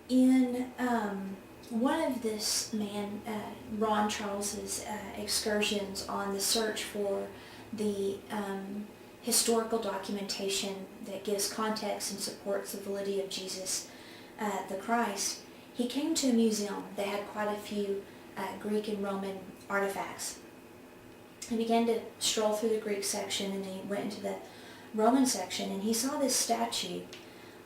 In one of this man, Ron Charles's excursions on the search for the historical documentation that gives context and supports the validity of Jesus the Christ, he came to a museum that had quite a few Greek and Roman artifacts. He began to stroll through the Greek section, and then he went into the Roman section, and he saw this statue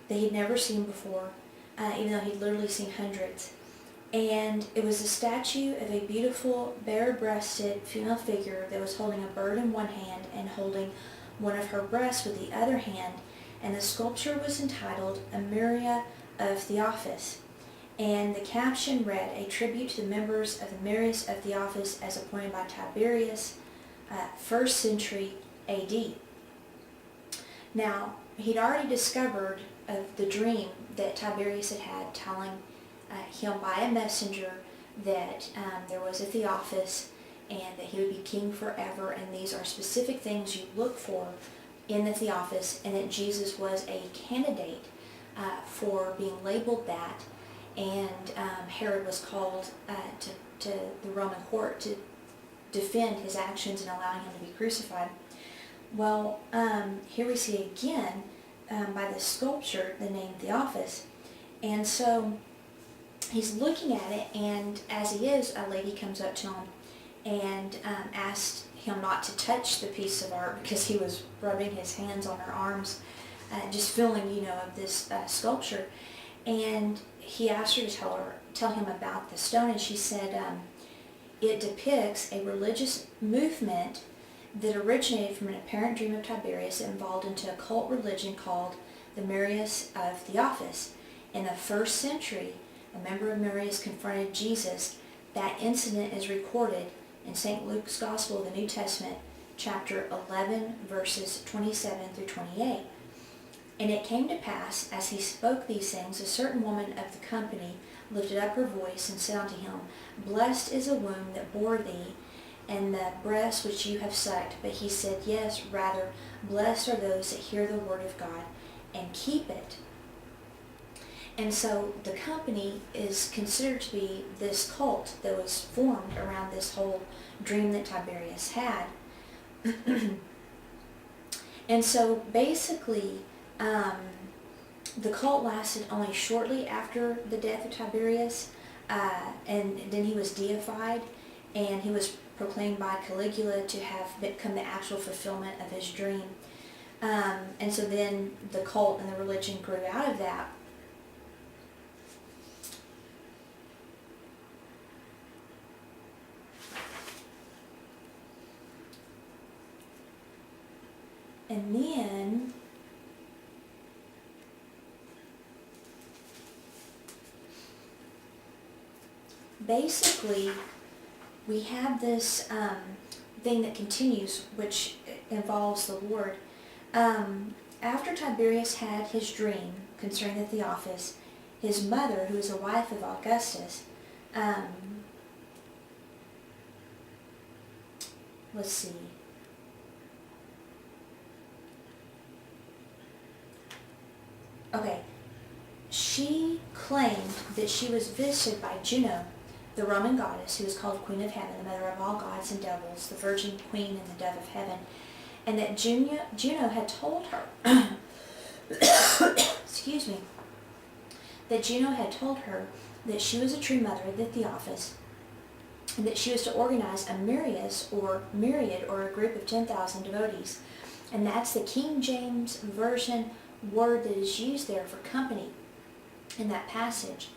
that he'd never seen before, even though he'd literally seen hundreds. And it was a statue of a beautiful, bare-breasted female figure that was holding a bird in one hand and holding one of her breasts with the other hand, and the sculpture was entitled A Myria of Theophus. And the caption read, "A tribute to the members of the Marius of Theophus as appointed by Tiberius, 1st century AD. Now, he'd already discovered of the dream that Tiberius had had, telling him by a messenger that there was a Theophus and that he would be king forever, and these are specific things you look for in the Theophus, and that Jesus was a candidate for being labeled that. And Herod was called to the Roman court to defend his actions and allowing him to be crucified. Well, here we see again by the sculpture the name Theophus. And so he's looking at it, and as he is, a lady comes up to him and asked him not to touch the piece of art because he was rubbing his hands on her arms, just feeling, of this sculpture. And he asked her to tell him about the stone, and she said it depicts a religious movement that originated from an apparent dream of Tiberius that evolved into a cult religion called the Marius of Theophus. In the 1st century, a member of Marius confronted Jesus. That incident is recorded in St. Luke's Gospel of the New Testament, chapter 11, verses 27 through 28. And it came to pass, as he spoke these things, a certain woman of the company lifted up her voice and said unto him, Blessed is the womb that bore thee, and the breast which you have sucked. But he said, Yes, rather, blessed are those that hear the word of God and keep it. And so the company is considered to be this cult that was formed around this whole dream that Tiberius had. And so basically, the cult lasted only shortly after the death of Tiberius, and then he was deified, and he was proclaimed by Caligula to have become the actual fulfillment of his dream. And so then the cult and the religion grew out of that. And then basically we have this thing that continues, which involves the Lord. After Tiberius had his dream concerning the Theophus, his mother, who was a wife of Augustus, let's see. Okay, she claimed that she was visited by Juno, the Roman goddess, who was called Queen of Heaven, the mother of all gods and devils, the Virgin Queen and the Dove of Heaven, and that Juno had told her, excuse me, that Juno had told her that she was a true mother of the Theophus, and that she was to organize a myriad or a group of 10,000 devotees. And that's the King James Version word that is used there for company in that passage.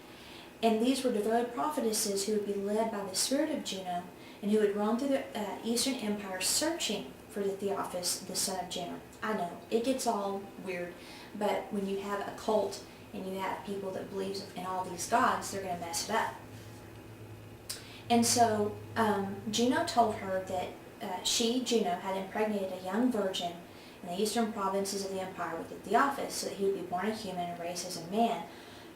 And these were devoted prophetesses who would be led by the spirit of Juno and who would roam through the Eastern Empire searching for the Theophus, the son of Juno. I know, it gets all weird, but when you have a cult and you have people that believe in all these gods, they're going to mess it up. And so Juno told her that Juno, had impregnated a young virgin in the eastern provinces of the empire with the Theophus, so that he would be born a human and raised as a man.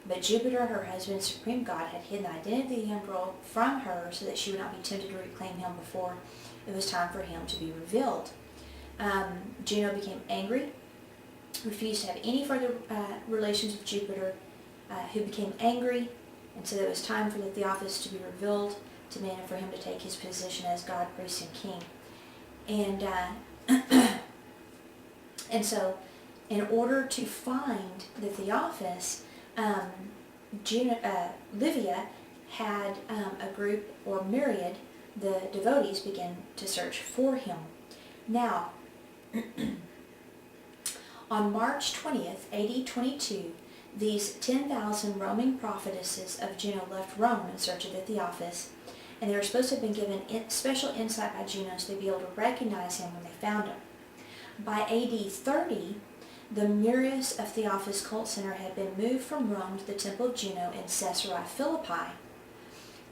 But Jupiter, her husband, supreme god, had hidden the identity of the young girl from her so that she would not be tempted to reclaim him before it was time for him to be revealed. Juno became angry, refused to have any further relations with Jupiter, who became angry, and so it was time for the Theophus to be revealed to men and for him to take his position as God, priest, and king. And and so, in order to find the Theophus, Livia had a group, or myriad, the devotees began to search for him. Now, on March 20th, AD 22, these 10,000 roaming prophetesses of Juno left Rome in search of the Theophus, and they were supposed to have been given special insight by Juno so they'd be able to recognize him when they found him. By AD 30, the Murius of Theophus cult center had been moved from Rome to the temple of Juno in Caesarea Philippi.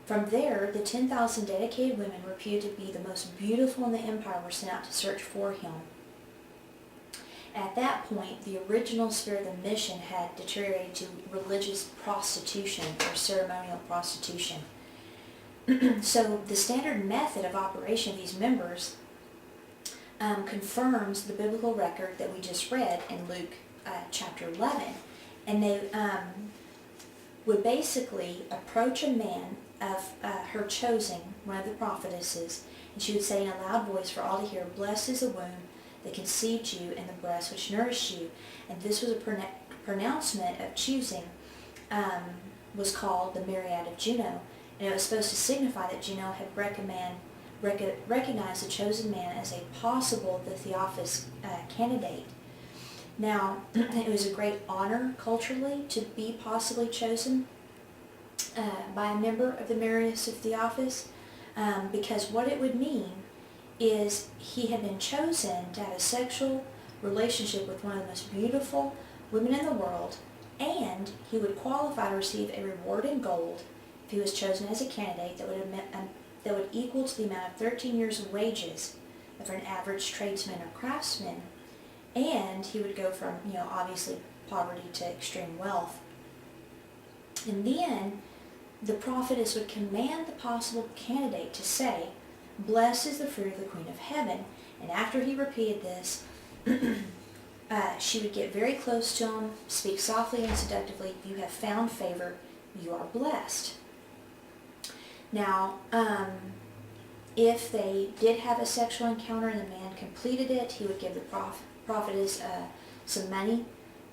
From there, the 10,000 dedicated women reputed to be the most beautiful in the empire were sent out to search for him. At that point, the original spirit of the mission had deteriorated to religious prostitution or ceremonial prostitution. So the standard method of operation of these members confirms the biblical record that we just read in Luke chapter 11. And they would basically approach a man of her choosing, one of the prophetesses, and she would say in a loud voice for all to hear, "Blessed is the womb that conceived you and the breast which nourished you." And this was a pronouncement of choosing, was called the Myriad of Juno. And it was supposed to signify that Juno had recognized the chosen man as a possible the Theophus candidate. Now, it was a great honor culturally to be possibly chosen by a member of the Murius of Theophus, because what it would mean is he had been chosen to have a sexual relationship with one of the most beautiful women in the world, and he would qualify to receive a reward in gold if he was chosen as a candidate that would equal to the amount of 13 years of wages for an average tradesman or craftsman, and he would go from, obviously poverty to extreme wealth. And then the prophetess would command the possible candidate to say, "Blessed is the fruit of the Queen of Heaven." And after he repeated this, she would get very close to him, speak softly and seductively, "You have found favor, you are blessed." Now, if they did have a sexual encounter and the man completed it, he would give the prophetess some money,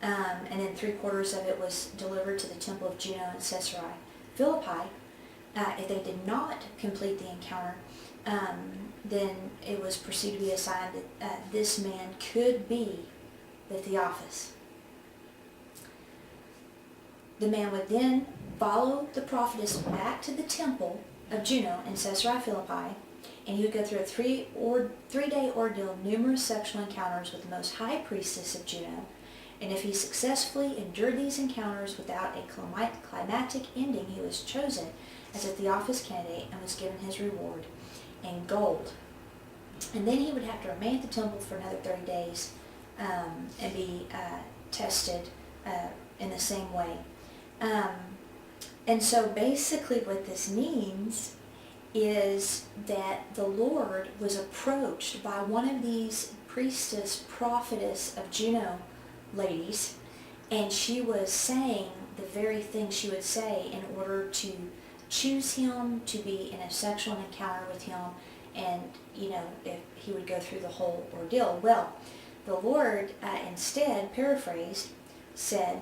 and then 3/4 of it was delivered to the temple of Juno in Caesarea Philippi. If they did not complete the encounter, then it was perceived to be a sign that this man could be the Theophus. The man would then follow the prophetess back to the temple of Juno in Caesarea Philippi, and he would go through a three-day ordeal of numerous sexual encounters with the most high priestess of Juno. And if he successfully endured these encounters without a climactic ending, he was chosen as a Theophus candidate and was given his reward in gold. And then he would have to remain at the temple for another 30 days and be tested in the same way. And so basically what this means is that the Lord was approached by one of these prophetess of Juno ladies, and she was saying the very thing she would say in order to choose him to be in a sexual encounter with him, and if he would go through the whole ordeal. Well, the Lord instead, paraphrased, said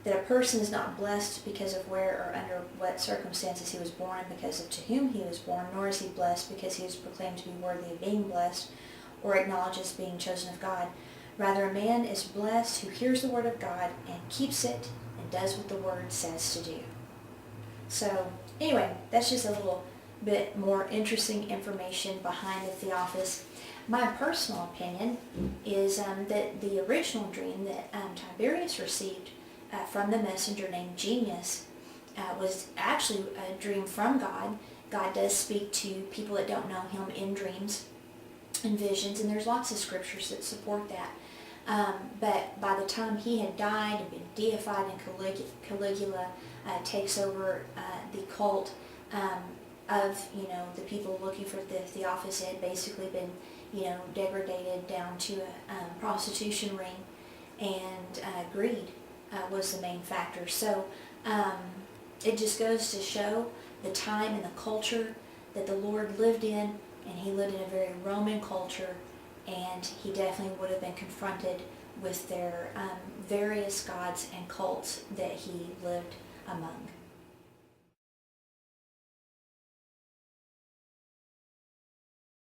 that a person is not blessed because of where or under what circumstances he was born, because of to whom he was born, nor is he blessed because he is proclaimed to be worthy of being blessed or acknowledges being chosen of God. Rather, a man is blessed who hears the word of God and keeps it and does what the word says to do. So anyway, that's just a little bit more interesting information behind the Theophus. My personal opinion is that the original dream that Tiberius received from the messenger named Genius was actually a dream from God. God does speak to people that don't know him in dreams and visions, and there's lots of scriptures that support that. But by the time he had died and been deified, and Caligula takes over the cult of the people looking for the Theophus, it had basically been degraded down to a prostitution ring and greed. was the main factor. So it just goes to show the time and the culture that the Lord lived in, and he lived in a very Roman culture, and he definitely would have been confronted with their various gods and cults that he lived among.